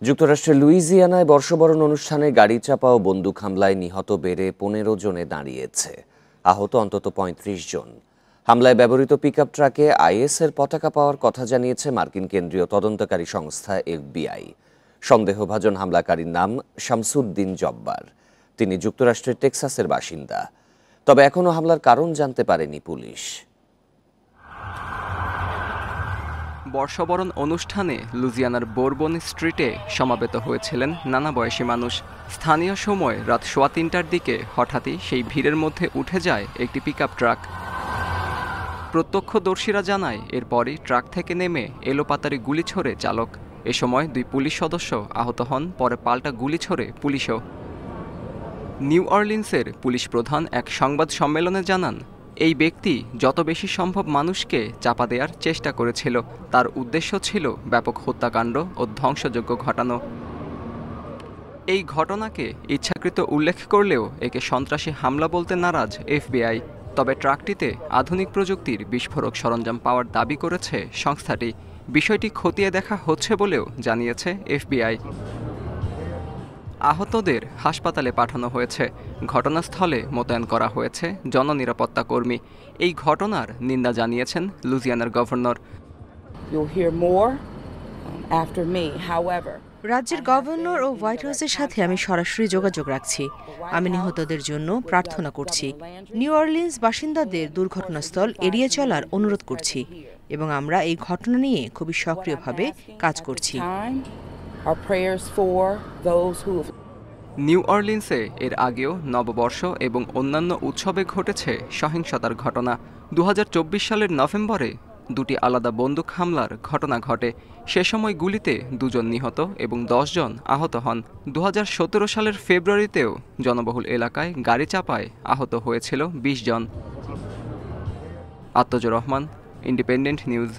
যুক্তরাষ্ট্রের লুইজিয়ানায় বর্ষবরণ অনুষ্ঠানে গাড়ি চাপা ও বন্দুক হামলায় নিহত বেড়ে ১৫ জনে দাঁড়িয়েছে। আহত অন্তত ৩৫ জন। হামলায় ব্যবহৃত পিকআপ ট্রাকে আইএসের পতাকা পাওয়ার কথা জানিয়েছে মার্কিন কেন্দ্রীয় তদন্তকারী সংস্থা এফবিআই। সন্দেহভাজন হামলাকারীর নাম শামসুদ্দিন জব্বার। তিনি যুক্তরাষ্ট্রের টেক্সাসের বাসিন্দা। তবে এখনও হামলার কারণ জানতে পারেনি পুলিশ। বর্ষবরণ অনুষ্ঠানে লুইজিয়ানার বোরবন স্ট্রিটে সমাবেত হয়েছিলেন নানা বয়সী মানুষ। স্থানীয় সময় রাত ৩:১৫টার দিকে হঠাৎই সেই ভিড়ের মধ্যে উঠে যায় একটি পিকআপ ট্রাক। প্রত্যক্ষদর্শীরা জানায় এরপরই ট্রাক থেকে নেমে এলোপাতাড়ি গুলি ছোড়ে চালক। এ সময় ২ পুলিশ সদস্য আহত হন, পরে পাল্টা গুলি ছোড়ে পুলিশও। নিউ অরলিন্সের পুলিশ প্রধান এক সংবাদ সম্মেলনে জানান, এই ব্যক্তি যত বেশি সম্ভব মানুষকে চাপা দেওয়ার চেষ্টা করেছিল। তার উদ্দেশ্য ছিল ব্যাপক হত্যাকাণ্ড ও ধ্বংসযজ্ঞ ঘটানো। এই ঘটনাকে ইচ্ছাকৃত উল্লেখ করলেও একে সন্ত্রাসী হামলা বলতে নারাজ এফবিআই। তবে ট্রাকটিতে আধুনিক প্রযুক্তির বিস্ফোরক সরঞ্জাম পাওয়ার দাবি করেছে সংস্থাটি। বিষয়টি খতিয়ে দেখা হচ্ছে বলেও জানিয়েছে এফবিআই। আহতদের হাসপাতালে পাঠানো হয়েছে। ঘটনাস্থলে মোতায়েন করা হয়েছে জননিরাপত্তা কর্মী। এই ঘটনার নিন্দা জানিয়েছেন লুইজিয়ানার গভর্নর। রাজ্যের গভর্নর ও হোয়াইট হাউসের সাথে আমি সরাসরি যোগাযোগ রাখছি। আমি নিহতদের জন্য প্রার্থনা করছি। নিউ অরলিন্স বাসিন্দাদের দুর্ঘটনাস্থল এড়িয়ে চলার অনুরোধ করছি এবং আমরা এই ঘটনা নিয়ে খুবই সক্রিয়ভাবে কাজ করছি। নিউ অরলিন্সে এর আগেও নববর্ষ এবং অন্যান্য উৎসবে ঘটেছে সহিংসতার ঘটনা। ২০২৪ সালের নভেম্বরে ২টি আলাদা বন্দুক হামলার ঘটনা ঘটে। সে সময় গুলিতে ২ জন নিহত এবং ১০ জন আহত হন। ২০১৭ সালের ফেব্রুয়ারিতেও জনবহুল এলাকায় গাড়ি চাপায় আহত হয়েছিল ২০ জন। আত্মজুর রহমান, ইন্ডিপেন্ডেন্ট নিউজ।